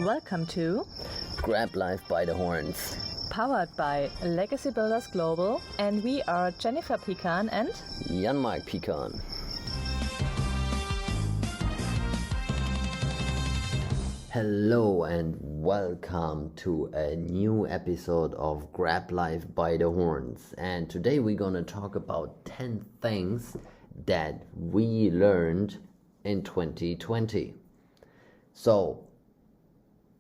Welcome to Grab Life by the Horns. Powered by Legacy Builders Global, and we are Jennifer Pecan and Jan-Mark Pecan. Hello and welcome to a new episode of Grab Life by the Horns. And today we're gonna talk about 10 things that we learned in 2020. So,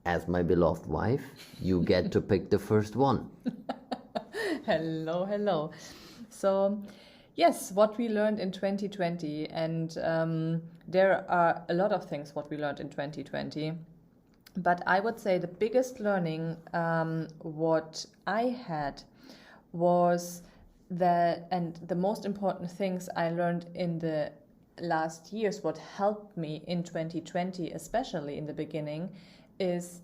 as my beloved wife, you get to pick the first one. Hello. So, yes, what we learned in 2020, and there are a lot of things what we learned in 2020. But I would say the biggest learning what I had was that, and the most important things I learned in the last years, what helped me in 2020, especially in the beginning, is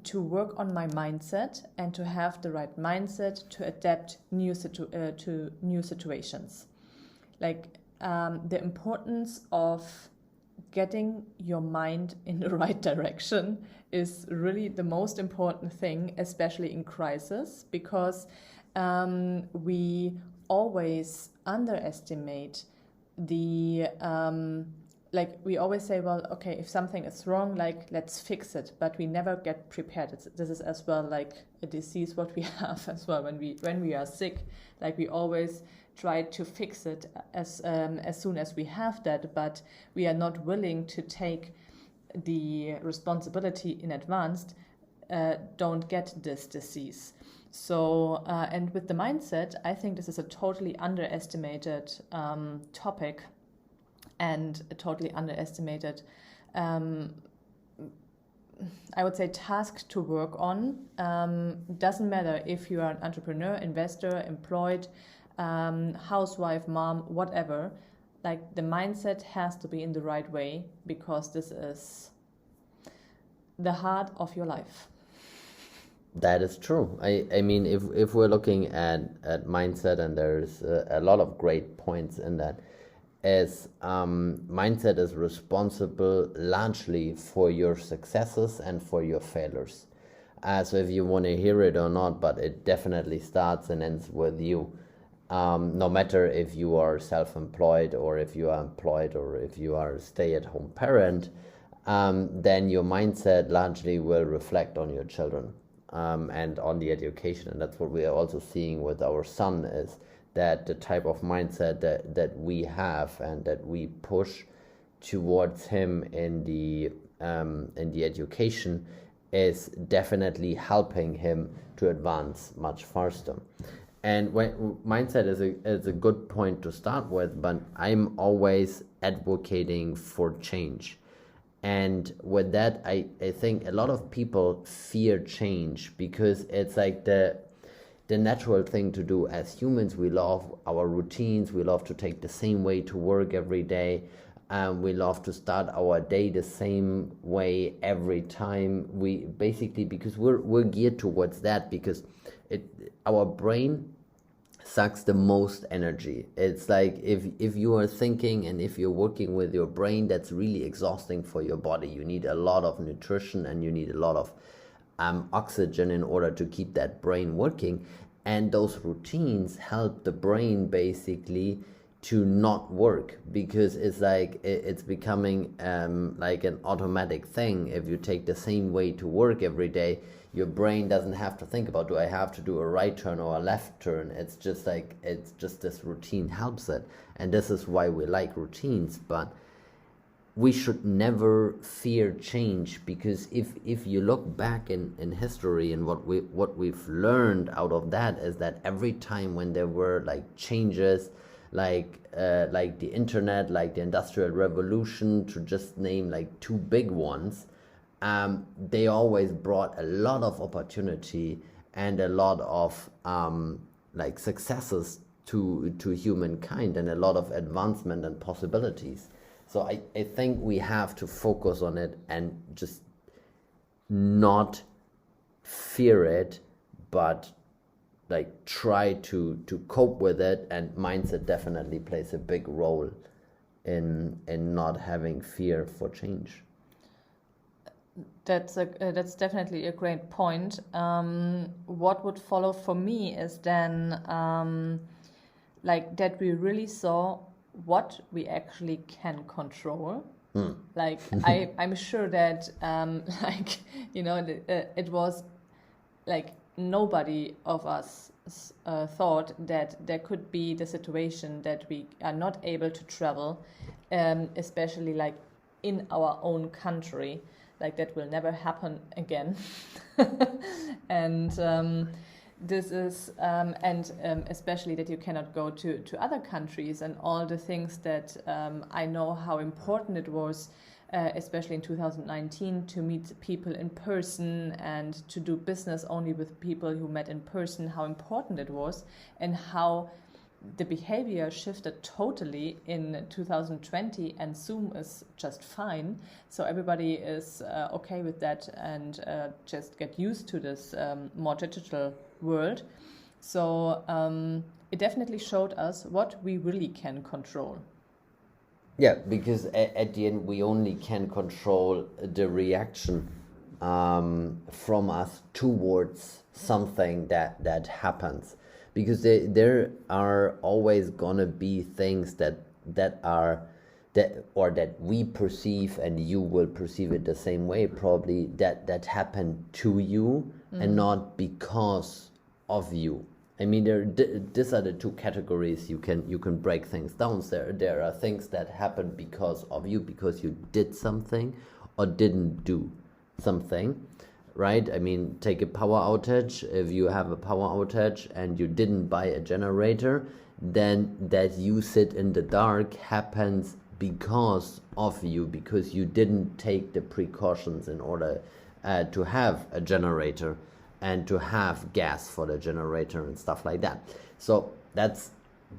to work on my mindset and to have the right mindset to adapt to new situations. Like the importance of getting your mind in the right direction is really the most important thing, especially in crisis, because we always underestimate the we always say, well, okay, if something is wrong, let's fix it, but we never get prepared. This is as well like a disease what we have as well when we are sick. Like we always try to fix it as soon as we have that, but we are not willing to take the responsibility in advance. Don't get this disease. So and with the mindset, I think this is a totally underestimated topic. And a totally underestimated, I would say, task to work on. Doesn't matter if you are an entrepreneur, investor, employed, housewife, mom, whatever. Like the mindset has to be in the right way, because this is the heart of your life. That is true. I mean, if we're looking at mindset, and there's a lot of great points in that, as mindset is responsible largely for your successes and for your failures. So if you want to hear it or not, but it definitely starts and ends with you. No matter if you are self-employed or if you are employed or if you are a stay-at-home parent, then your mindset largely will reflect on your children and on the education. And that's what we are also seeing with our son, is that the type of mindset that we have and that we push towards him in the education is definitely helping him to advance much faster. And mindset is a good point to start with, but I'm always advocating for change. And with that, I think a lot of people fear change because it's like the natural thing to do. As humans, we love our routines. We love to take the same way to work every day. We love to start our day the same way every time. We basically, because we're geared towards that, because our brain sucks the most energy. It's like if you are thinking and if you're working with your brain, that's really exhausting for your body. You need a lot of nutrition and you need a lot of oxygen in order to keep that brain working, and those routines help the brain basically to not work, because it's like it's becoming like an automatic thing. If you take the same way to work every day, your brain doesn't have to think about, do I have to do a right turn or a left turn? It's just this routine helps it, and this is why we like routines. But we should never fear change, because if you look back in history, and what we've learned out of that is that every time when there were like changes, like the internet, like the Industrial Revolution, to just name like two big ones, they always brought a lot of opportunity and a lot of like successes to humankind, and a lot of advancement and possibilities. So I think we have to focus on it and just not fear it, but like try to cope with it. And mindset definitely plays a big role in not having fear for change. That's definitely a great point. What would follow for me is then like that we really saw what we actually can control. Like I'm sure that like it was like nobody of us thought that there could be the situation that we are not able to travel, especially like in our own country. Like that will never happen again. And this is especially that you cannot go to other countries and all the things that I know how important it was, especially in 2019, to meet people in person and to do business only with people who met in person, how important it was, and how the behavior shifted totally in 2020, and Zoom is just fine. So everybody is okay with that and just get used to this more digital world. So it definitely showed us what we really can control. Yeah, because at the end we only can control the reaction from us towards something that happens, because there are always gonna be things that are that we perceive, and you will perceive it the same way probably, that happen to you and not because of you. I mean, these are the two categories you can break things down. There are things that happen because of you, because you did something or didn't do something, right? I mean, take a power outage. If you have a power outage and you didn't buy a generator, then that you sit in the dark happens because of you, because you didn't take the precautions in order to have a generator and to have gas for the generator and stuff like that. So that's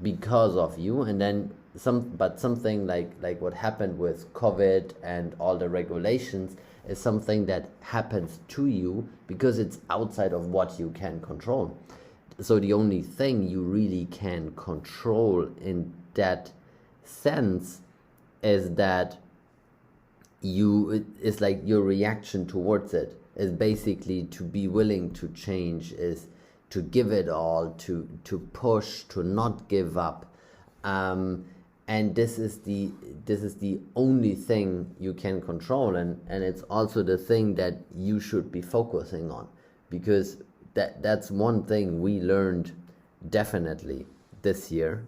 because of you. And then something like what happened with COVID and all the regulations is something that happens to you because it's outside of what you can control. So the only thing you really can control in that sense is that it's like your reaction towards it is basically to be willing to change, is to give it all, to push, to not give up, and this is the only thing you can control, and it's also the thing that you should be focusing on, because that's one thing we learned definitely this year.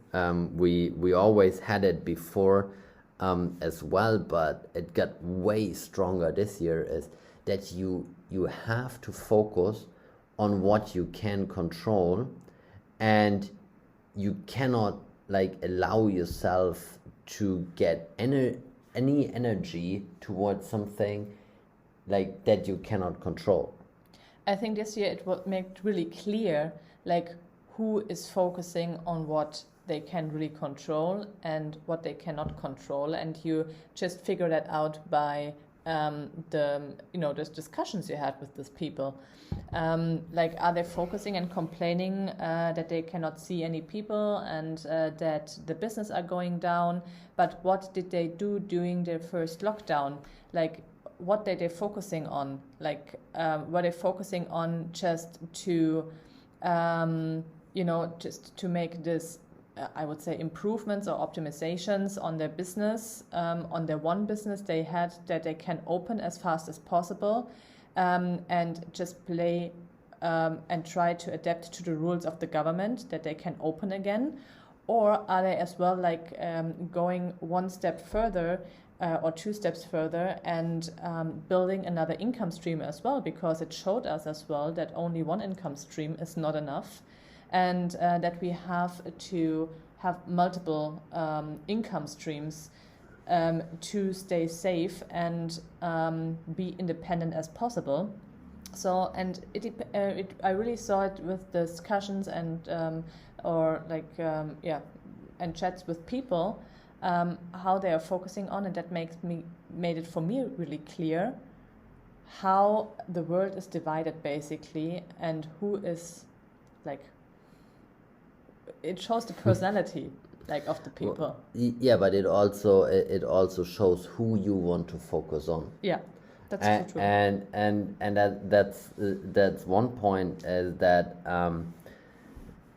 We always had it before as well, but it got way stronger this year, is that you have to focus on what you can control, and you cannot like allow yourself to get any energy towards something like that you cannot control. I think this year it will make really clear like who is focusing on what they can really control and what they cannot control, and you just figure that out by those discussions you had with these people. Like, are they focusing and complaining that they cannot see any people and that the business are going down? But what did they do during their first lockdown? Like, what are they focusing on? Like, were they focusing on just to, just to make this, I would say, improvements or optimizations on their business, on their one business they had that they can open as fast as possible, and just play and try to adapt to the rules of the government that they can open again? Or are they as well like going one step further or two steps further and building another income stream as well? Because it showed us as well that only one income stream is not enough, and that we have to have multiple income streams to stay safe and be independent as possible. So, and I really saw it with discussions and and chats with people, how they are focusing on, and that made it for me really clear how the world is divided basically, and who is like, it shows the personality like of the people. Well, yeah, but it also shows who you want to focus on. Yeah. That's so true. And that's one point is that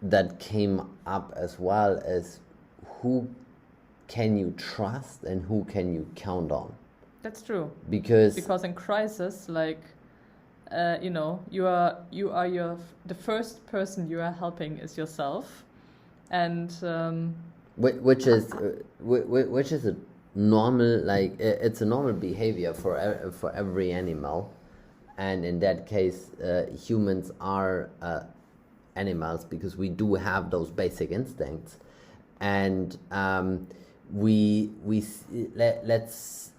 that came up as well as who can you trust and who can you count on? That's true. Because in crisis, like you are the first person you are helping is yourself, and which is a normal, like it's a normal behavior for every animal, and in that case humans are animals because we do have those basic instincts, and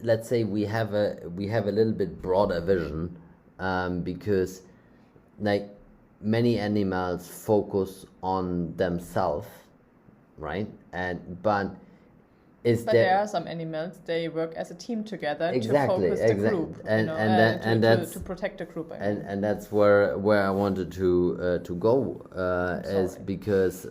let's say we have a little bit broader vision, because like many animals focus on themselves, right? But there are some animals, they work as a team together exactly, to focus the group, to protect the group. And that's where I wanted to go, is because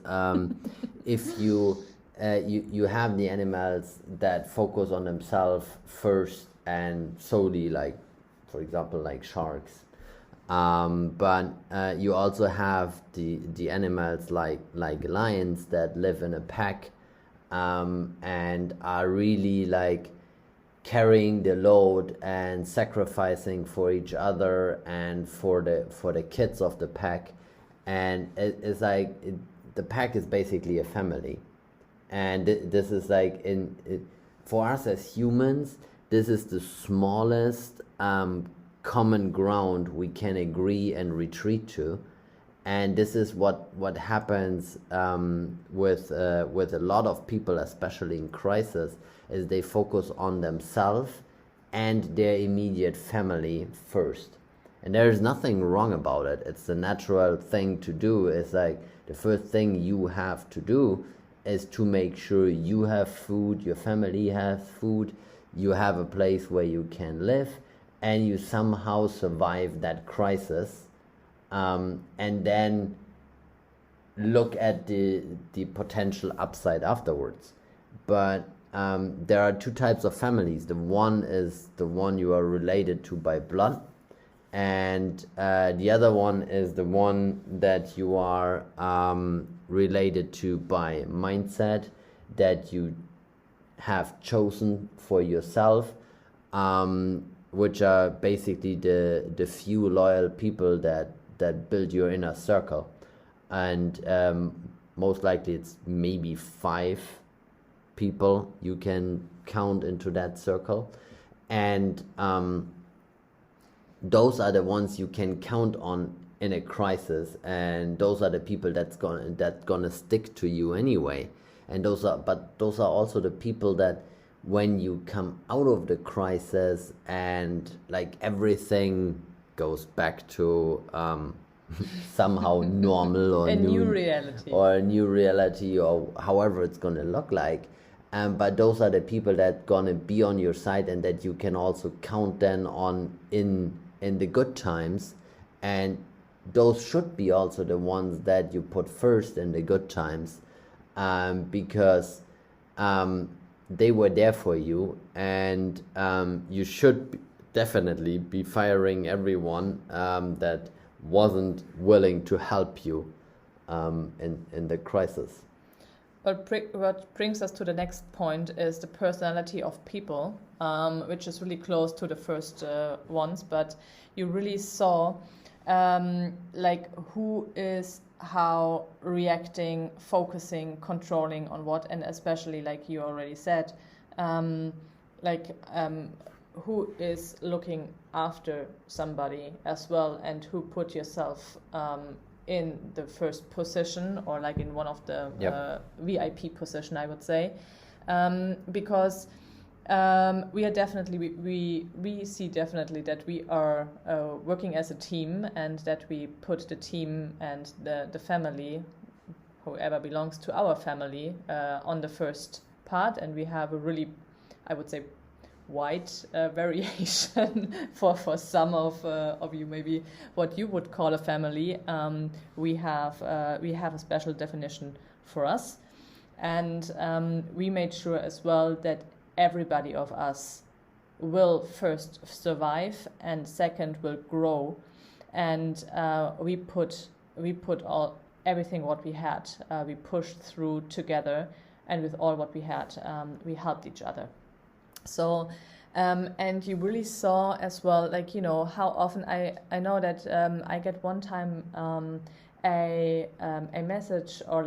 if you have the animals that focus on themselves first and solely, like for example like sharks, but you also have the animals like lions that live in a pack, and are really like carrying the load and sacrificing for each other and for the kids of the pack, and it's like the pack is basically a family, and this is like for us as humans, this is the smallest common ground we can agree and retreat to. And this is what happens with a lot of people, especially in crisis, is they focus on themselves and their immediate family first. And there is nothing wrong about it. It's the natural thing to do. It's like the first thing you have to do is to make sure you have food, your family has food, you have a place where you can live, and you somehow survive that crisis. And then look at the potential upside afterwards. But there are two types of families. The one is the one you are related to by blood, and the other one is the one that you are related to by mindset, that you have chosen for yourself, which are basically the few loyal people that build your inner circle. And most likely it's maybe 5 people you can count into that circle, and those are the ones you can count on in a crisis, and those are the people that's gonna stick to you anyway. And those are also the people that when you come out of the crisis and like everything goes back to somehow normal or a new reality, or however it's going to look like, but those are the people that gonna be on your side and that you can also count then on in the good times, and those should be also the ones that you put first in the good times, because they were there for you, and you should definitely be firing everyone that wasn't willing to help you in the crisis. What brings us to the next point is the personality of people, which is really close to the first ones, but you really saw like who is how reacting, focusing, controlling on what, and especially like you already said, who is looking after somebody as well, and who put yourself in the first position, or like in one of the VIP position, I would say, because we are definitely we see definitely that we are working as a team, and that we put the team and the family, whoever belongs to our family, on the first part, and we have a really, I would say, wide variation for some of you, maybe what you would call a family. We have a special definition for us, and we made sure as well that everybody of us will first survive and second will grow. And we put everything what we had, we pushed through together, and with all what we had, we helped each other. So and you really saw as well, like, you know, how often I know that I get one time a message, or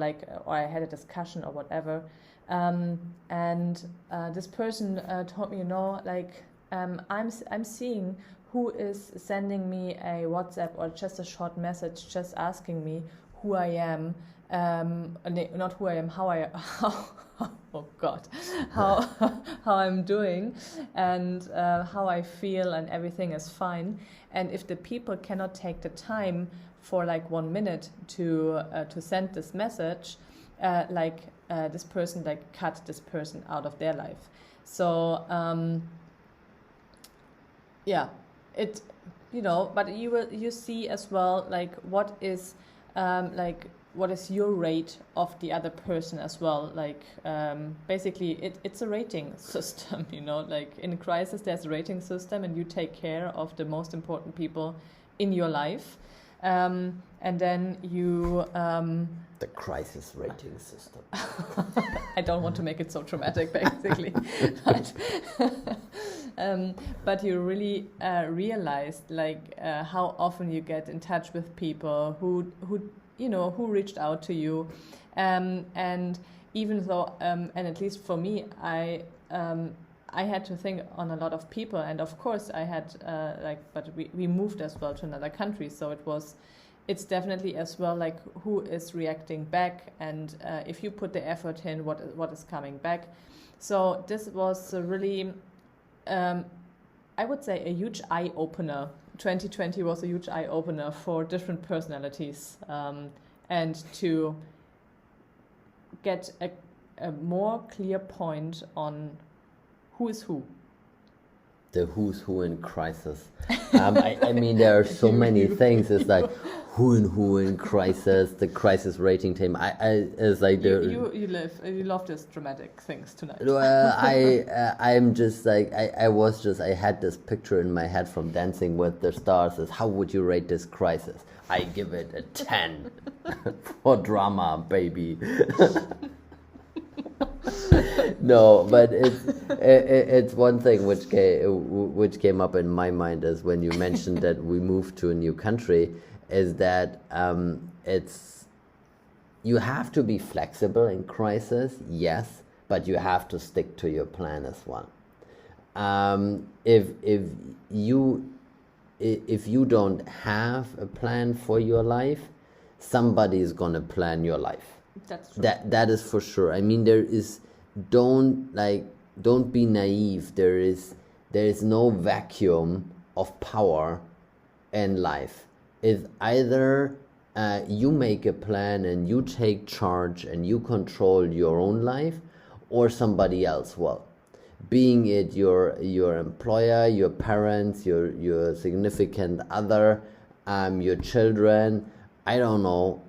I had a discussion or whatever, and this person told me, you know, like, I'm seeing who is sending me a WhatsApp or just a short message, just asking me who I am, not who I am, how oh God, how I'm doing, and how I feel, and everything is fine. And if the people cannot take the time for like 1 minute to send this message, this person cut this person out of their life. So yeah, it, you know, but you see as well, like, what is your rate of the other person as well, like, basically it's a rating system, you know, like in a crisis there's a rating system, and you take care of the most important people in your life, and then you the crisis rating system. I don't want to make it so dramatic, basically. But you really realized, like, how often you get in touch with people who you know, who reached out to you, and even though, and at least for me, I had to think on a lot of people, and of course I had but we moved as well to another country, so it's definitely as well, like, who is reacting back, and if you put the effort in, what is coming back. So this was really, I would say, a huge eye-opener. 2020 was a huge eye-opener for different personalities, and to get a more clear point on who is who. The who's who in crisis. I mean, there are so many things. It's like who in crisis, the crisis rating team. It's like you love these dramatic things tonight. Well, I'm just like I had this picture in my head from Dancing with the Stars. Is how would you rate this crisis? I give it a 10 for drama, baby. No, but it's one thing which came up in my mind is when you mentioned that we moved to a new country, is that you have to be flexible in crisis, yes, but you have to stick to your plan as well. If you don't have a plan for your life, somebody is gonna plan your life. That's true. That is for sure. I mean, don't be naive. There is no vacuum of power in life. It's either you make a plan and you take charge and you control your own life, or somebody else will. Being it your employer, your parents, your significant other, your children, I don't know,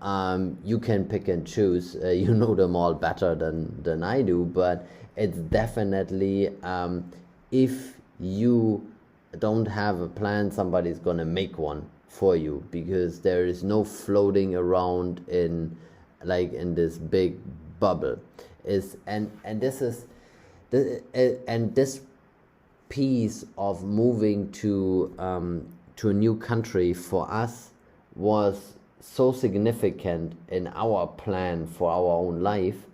you can pick and choose, you know them all better than I do, but it's definitely, if you don't have a plan, somebody's gonna make one for you, because there is no floating around in this big bubble. This piece of moving to a new country for us was so significant in our plan for our own life,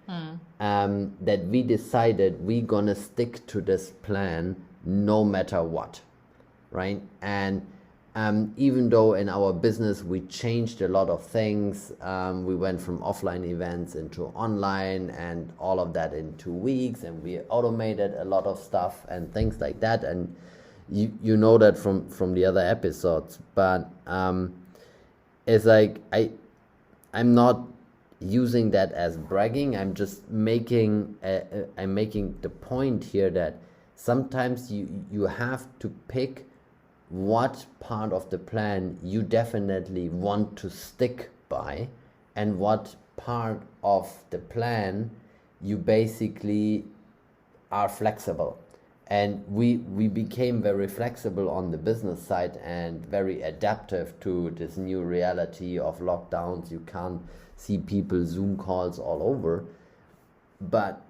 that we decided we're gonna stick to this plan no matter what, right? And even though in our business we changed a lot of things, we went from offline events into online and all of that in 2 weeks, and we automated a lot of stuff and things like that, and you know that from the other episodes, but it's like I'm not using that as bragging. I'm just making the point here that sometimes you have to pick what part of the plan you definitely want to stick by, and what part of the plan you basically are flexible. And we became very flexible on the business side and very adaptive to this new reality of lockdowns. You can't see people, Zoom calls all over. But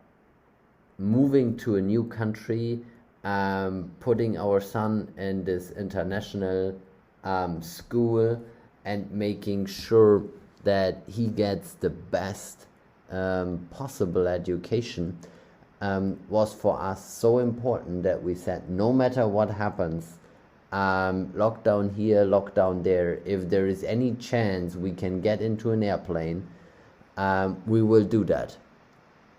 moving to a new country, putting our son in this international school and making sure that he gets the best possible education was for us so important that we said, no matter what happens, lockdown here, lockdown there, if there is any chance we can get into an airplane, we will do that.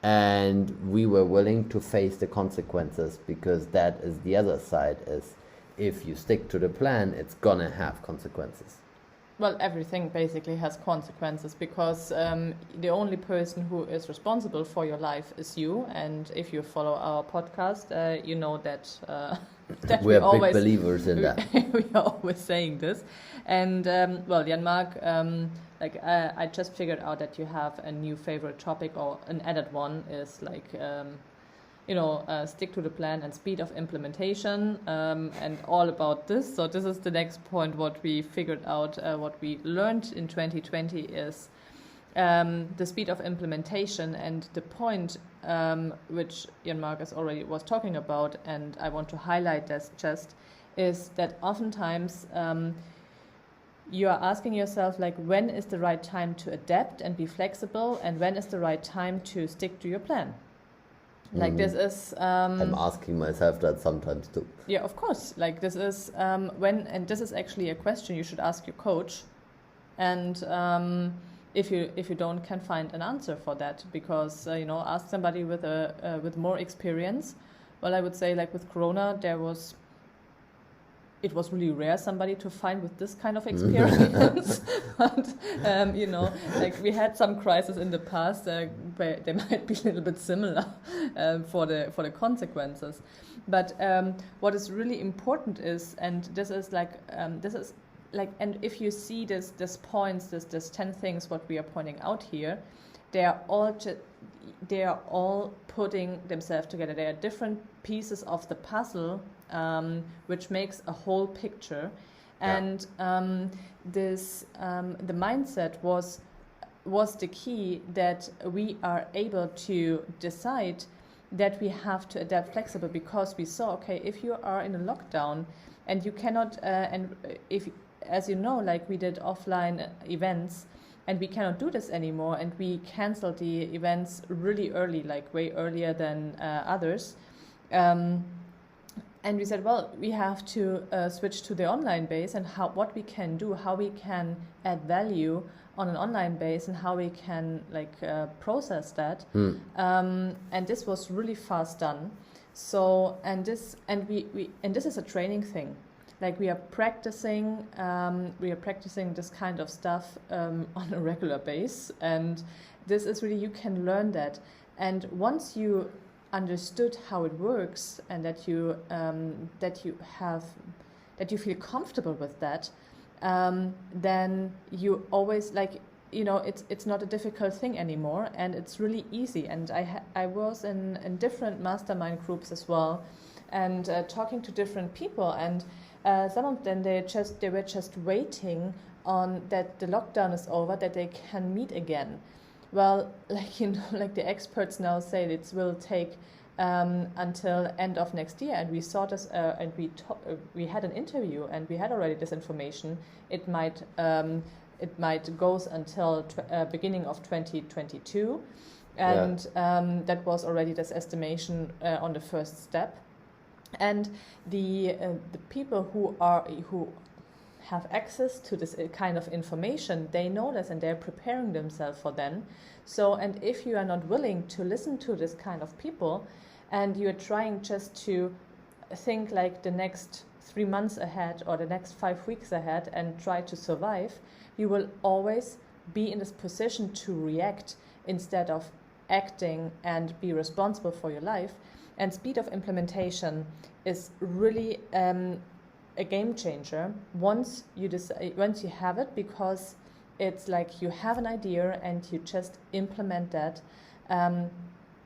And we were willing to face the consequences, because that is the other side, is if you stick to the plan, it's gonna have consequences. Well, everything basically has consequences, because the only person who is responsible for your life is you. And if you follow our podcast, you know that that We're we big believers in that. we are always saying this. And well, Jan-Mark, I just figured out that you have a new favorite topic, or an added one is like stick to the plan and speed of implementation, and all about this. So this is the next point. What we figured out, what we learned in 2020 is the speed of implementation, and the point which Jan Marcus already was talking about, and I want to highlight this just, is that oftentimes you are asking yourself, like, when is the right time to adapt and be flexible, and when is the right time to stick to your plan? Like, this is I'm asking myself that sometimes too. yeah, of course. Like, this is and this is actually a question you should ask your coach, and if you can find an answer for that, because ask somebody with more experience. Well, I would say, like, with Corona, it was really rare somebody to find with this kind of experience. But, like, we had some crises in the past where they might be a little bit similar for the consequences. But what is really important is, and this is like, and if you see this points, this 10 things what we are pointing out here, they are all putting themselves together. They are different pieces of the puzzle, which makes a whole picture. And the mindset was the key, that we are able to decide that we have to adapt flexible, because we saw, okay, if you are in a lockdown and you cannot, and if, as you know, like, we did offline events, and we cannot do this anymore, and we canceled the events really early, like way earlier than others. And we said, well, we have to switch to the online base, and what we can do, how we can add value on an online base, and how we can process that. And this was really fast done. So this is a training thing. Like, we are practicing this kind of stuff on a regular base, and this is really, you can learn that. And once you understood how it works, and that you feel comfortable with that, then you always, it's not a difficult thing anymore, and it's really easy. And I was in different mastermind groups as well, and talking to different people, and some of them they were just waiting on that the lockdown is over, that they can meet again. Well, like the experts now say, it will take until end of next year, and we saw this, and we had an interview, and we had already this information. It might goes until beginning of 2022, and that was already this estimation on the first step. And the people who have access to this kind of information, they know this, and they're preparing themselves for then. So, and if you are not willing to listen to this kind of people, and you're trying just to think like the next 3 months ahead, or the next 5 weeks ahead, and try to survive, you will always be in this position to react instead of acting and be responsible for your life. And speed of implementation is really a game changer once you have it, because it's like you have an idea and you just implement that.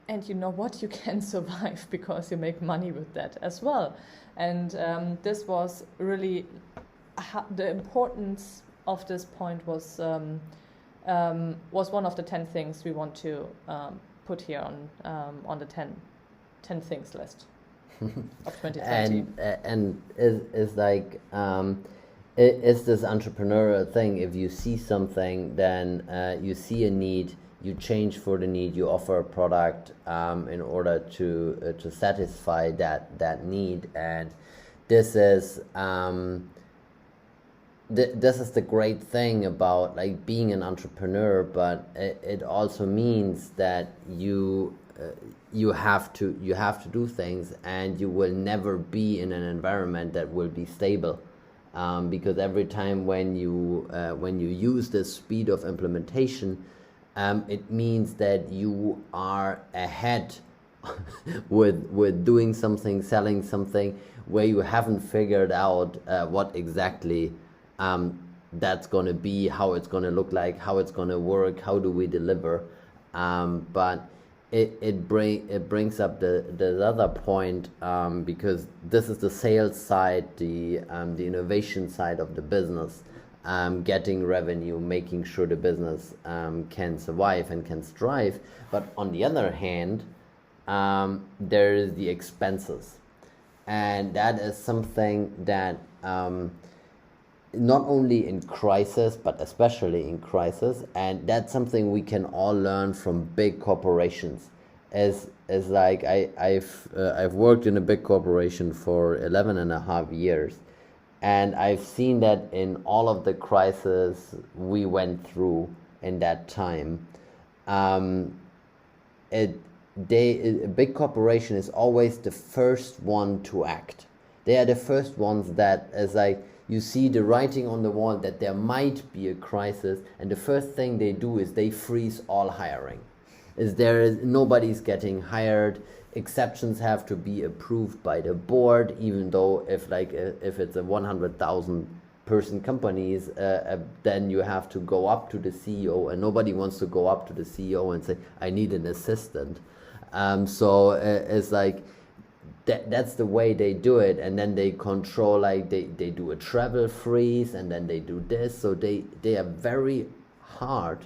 and you know what, you can survive because you make money with that as well. And this was really the importance of this point was one of the 10 things we want to put here on the 10 things list of 2020. And is like it's this entrepreneurial thing. If you see something, then you see a need, you change for the need, you offer a product in order to satisfy that need. And this is this is the great thing about like being an entrepreneur, but it also means that you have to do things, and you will never be in an environment that will be stable, because every time when you use the speed of implementation, it means that you are ahead with doing something, selling something where you haven't figured out what exactly that's going to be, how it's going to look like, how it's going to work, how do we deliver. But it brings up the other point, because this is the sales side, the innovation side of the business, getting revenue, making sure the business can survive and can strive. But on the other hand, there is the expenses, and that is something that not only in crisis, but especially in crisis, and that's something we can all learn from big corporations. As like I've worked in a big corporation for 11 and a half years, and I've seen that in all of the crises we went through in that time, a big corporation is always the first one to act. They are the first ones that, as like, you see the writing on the wall that there might be a crisis, and the first thing they do is they freeze all hiring. Nobody's getting hired. Exceptions have to be approved by the board, even though if it's a 100,000 person companies, then you have to go up to the CEO, and nobody wants to go up to the CEO and say, I need an assistant. So it's like, that's the way they do it. And then they control, like they do a travel freeze, and then they do this. So they are very hard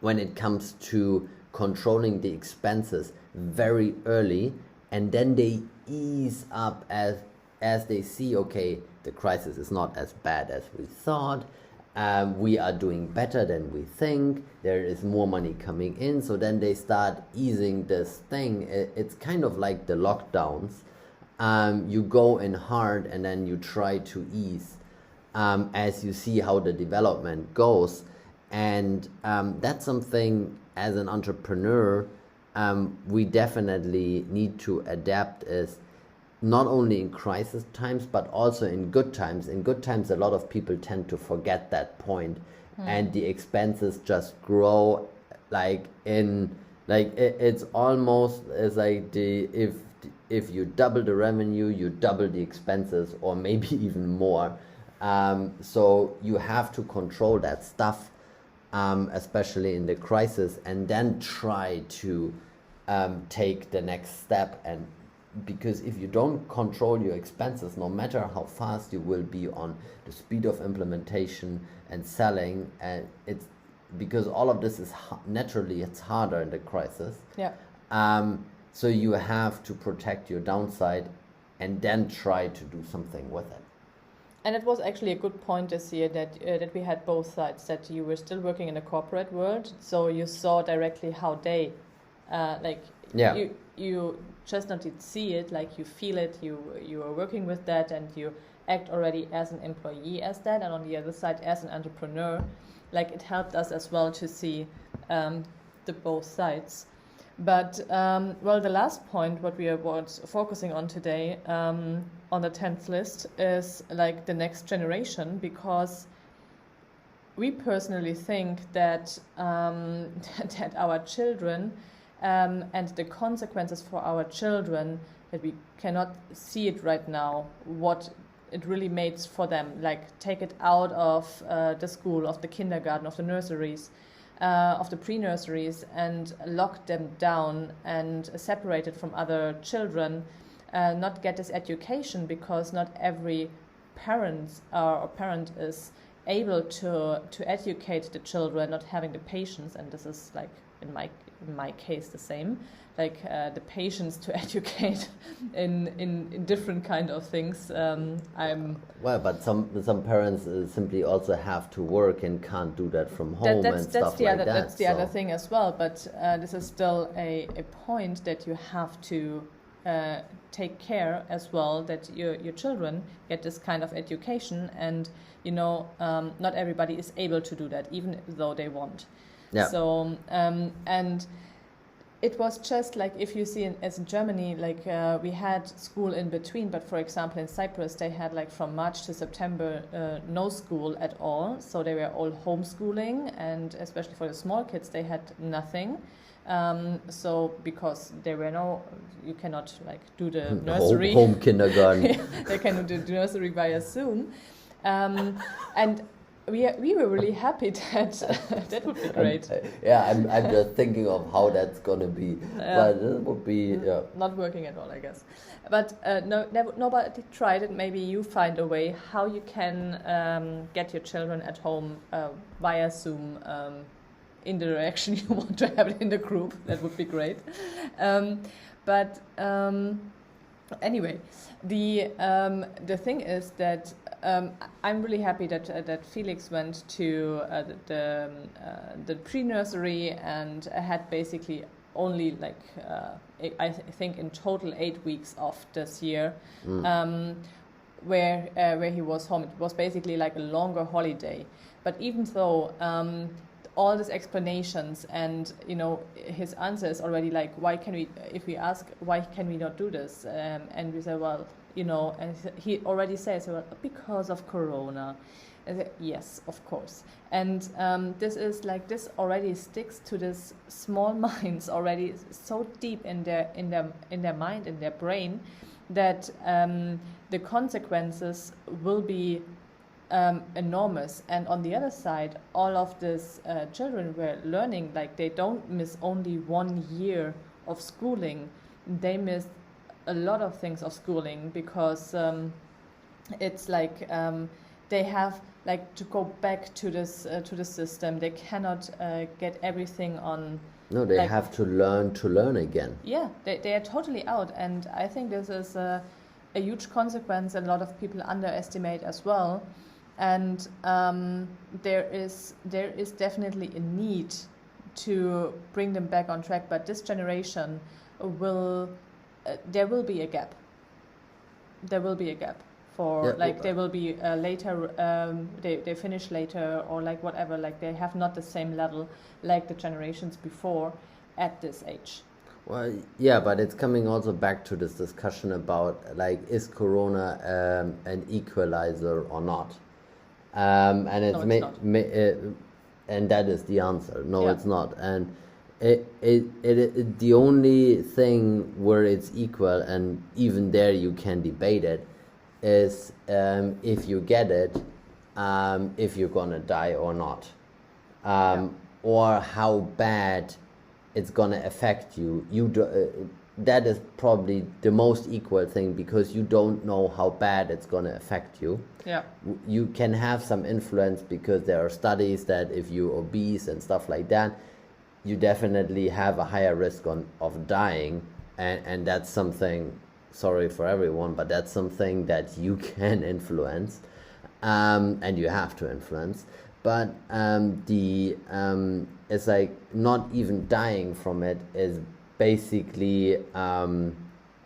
when it comes to controlling the expenses very early, and then they ease up as they see, okay, the crisis is not as bad as we thought. We are doing better than we think. There is more money coming in. So then they start easing this thing. It's kind of like the lockdowns. You go in hard, and then you try to ease as you see how the development goes. And that's something as an entrepreneur we definitely need to adapt, is not only in crisis times, but also in good times. In good times, a lot of people tend to forget that point, and the expenses just grow. It's almost as like if you double the revenue, you double the expenses, or maybe even more. So you have to control that stuff, especially in the crisis, and then try to take the next step. And because if you don't control your expenses, no matter how fast you will be on the speed of implementation and selling, and it's because all of this is naturally it's harder in the crisis. Yeah. So you have to protect your downside, and then try to do something with it. And it was actually a good point this year that we had both sides, that you were still working in the corporate world, so you saw directly how they you just not did see it, like you feel it, you are working with that, and you act already as an employee as that, and on the other side as an entrepreneur. Like, it helped us as well to see the both sides. But the last point what we are focusing on today on the 10th list is like the next generation, because we personally think that that our children and the consequences for our children, that we cannot see it right now, what it really makes for them, like take it out of the school, of the kindergarten, of the nurseries, of the pre-nurseries and locked them down and separated from other children, not get this education, because not every parent is able to educate the children, not having the patience. And this is like in my case the same, like the patience to educate in different kind of things. But some parents simply also have to work and can't do that from home and stuff like that. That's the other thing as well. But this is still a point that you have to take care as well, that your children get this kind of education. And not everybody is able to do that, even though they want. Yeah. So and it was just like, if you see as in Germany, like we had school in between, but for example in Cyprus they had like from March to September no school at all. So they were all homeschooling, and especially for the small kids they had nothing. So because there were you cannot like do the nursery. Home kindergarten. They can do the nursery via Zoom. And we were really happy that that would be great. I'm just thinking of how that's gonna be, but it would be not working at all, I guess. But nobody tried it. Maybe you find a way how you can get your children at home via Zoom in the direction you want to have it in the group. That would be great. Anyway, the thing is that I'm really happy that Felix went to the pre-nursery and had basically only like I think in total 8 weeks off this year, where he was home. It was basically like a longer holiday. But even though all these explanations and his answer is already like, why can we, if we ask why can we not do this, and we say, well, and he already says, well, because of Corona. I say, yes, of course. And this is like, this already sticks to this small minds already so deep in their mind, in their brain, that the consequences will be enormous. And on the other side, all of these children were learning, like they don't miss only 1 year of schooling, they miss a lot of things of schooling, because it's like they have like to go back to this to the system. They cannot get everything on. No, they have to learn again. Yeah, they are totally out. And I think this is a huge consequence, and a lot of people underestimate as well. And there is definitely a need to bring them back on track. But this generation will there will be a gap. There will be a gap for they will be later. They finish later, or like whatever. Like they have not the same level like the generations before at this age. Well, yeah, but it's coming also back to this discussion about like, is Corona an equalizer or not? And it's and that is the answer. No, it's not. And it the only thing where it's equal, and even there you can debate it, is if you get it, if you're gonna die or not, or how bad it's gonna affect you. That is probably the most equal thing, because you don't know how bad it's gonna affect you. Yeah. You can have some influence, because there are studies that if you're obese and stuff like that, you definitely have a higher risk of dying, and that's something, sorry for everyone, but that's something that you can influence, and you have to influence. But it's like, not even dying from it is basically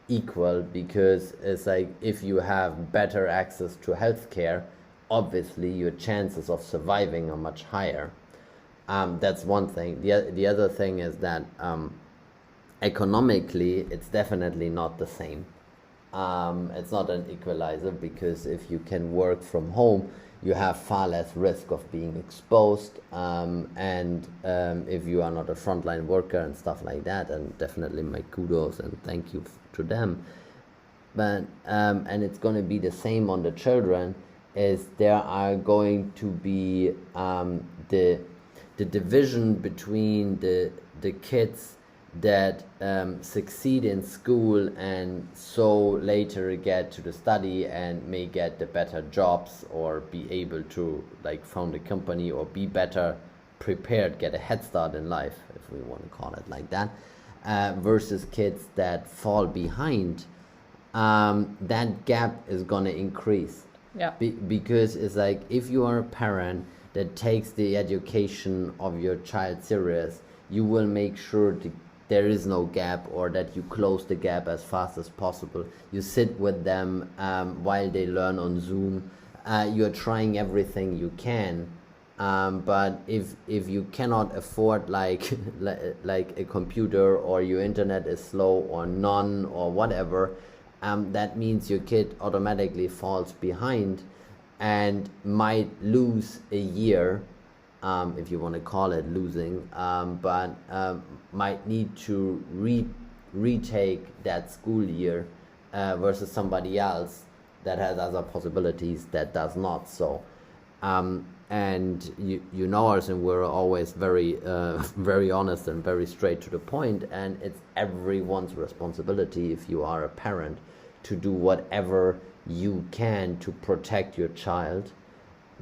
equal, because it's like, if you have better access to healthcare, obviously your chances of surviving are much higher. That's one thing. The other thing is that economically it's definitely not the same. It's not an equalizer, because if you can work from home, you have far less risk of being exposed, and if you are not a frontline worker and stuff like that, and definitely my kudos and thank you to them. But and it's going to be the same on the children, is there are going to be the division between the kids that succeed in school and so later get to the study and may get the better jobs or be able to like found a company or be better prepared, get a head start in life, if we want to call it like that, versus kids that fall behind, that gap is gonna increase. Yeah. Because it's like, if you are a parent that takes the education of your child serious, you will make sure there is no gap, or that you close the gap as fast as possible. You sit with them while they learn on Zoom. You're trying everything you can, but if you cannot afford like a computer, or your internet is slow or none or whatever, that means your kid automatically falls behind and might lose a year, if you want to call it losing, but might need to retake that school year versus somebody else that has other possibilities that does not. So and you know us, and we're always very very honest and very straight to the point, and it's everyone's responsibility, if you are a parent, to do whatever you can to protect your child.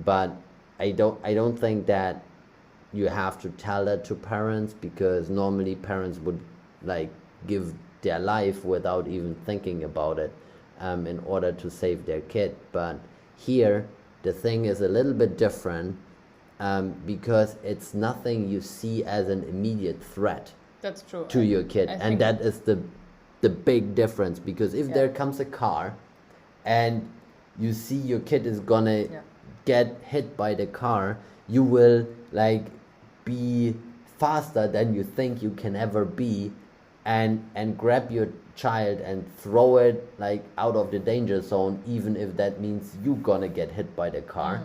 But I don't think that you have to tell that to parents, because normally parents would like give their life without even thinking about it in order to save their kid. But here the thing is a little bit different, because it's nothing you see as an immediate threat. That's true. To your kid, and that is the big difference. Because if there comes a car and you see your kid is gonna get hit by the car, you will like be faster than you think you can ever be, and grab your child and throw it like out of the danger zone, even if that means you gonna get hit by the car.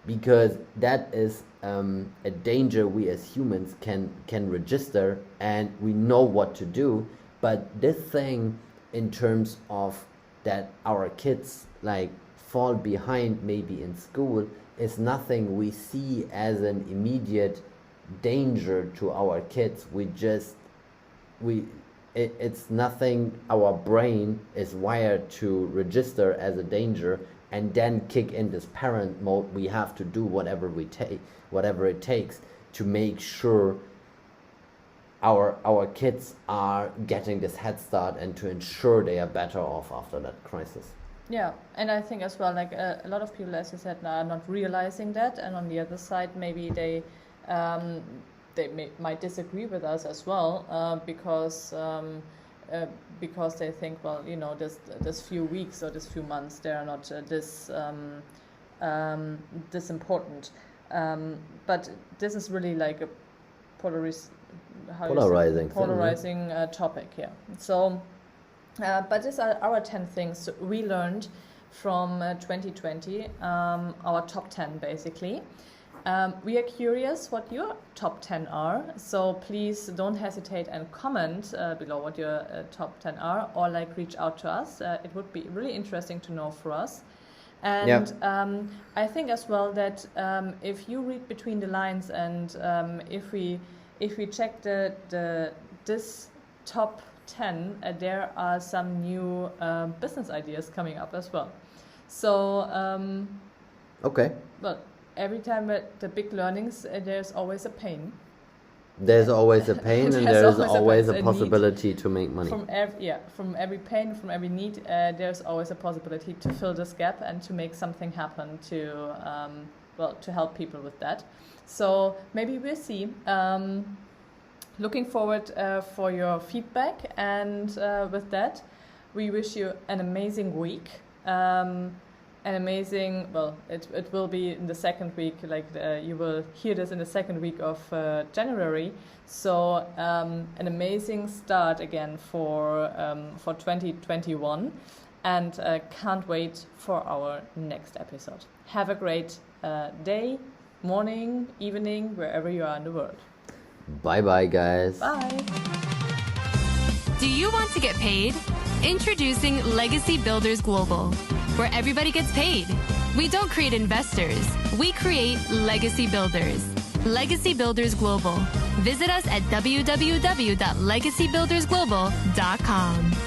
Because that is a danger we as humans can register, and we know what to do. But this thing, in terms of that our kids like fall behind maybe in school, is nothing we see as an immediate danger to our kids. It's nothing our brain is wired to register as a danger, and then kick in this parent mode. We have to do whatever it takes to make sure our kids are getting this head start, and to ensure they are better off after that crisis. Yeah, and I think as well, like a lot of people, as you said, are not realizing that, and on the other side, maybe they might disagree with us as well, because they think, well, you know, this few weeks or this few months, they are not this important. But this is really like a polarizing topic. Yeah. So. But these are our 10 things we learned from 2020, our top 10 basically. We are curious what your top 10 are, so please don't hesitate and comment below what your top 10 are, or like reach out to us. It would be really interesting to know for us. And I think as well that if you read between the lines, and if we check this top 10, there are some new business ideas coming up as well. So okay. Well, every time at the big learnings, there's always a pain. There's always a pain, and there's always a possibility to make money. From every pain, from every need, there's always a possibility to fill this gap and to make something happen to help people with that. So maybe we'll see. Looking forward for your feedback, and with that, we wish you an amazing week. It will be in the second week, you will hear this in the second week of January. So an amazing start again for 2021, and can't wait for our next episode. Have a great day, morning, evening, wherever you are in the world. Bye-bye, guys. Bye. Do you want to get paid? Introducing Legacy Builders Global, where everybody gets paid. We don't create investors. We create legacy builders. Legacy Builders Global. Visit us at www.legacybuildersglobal.com.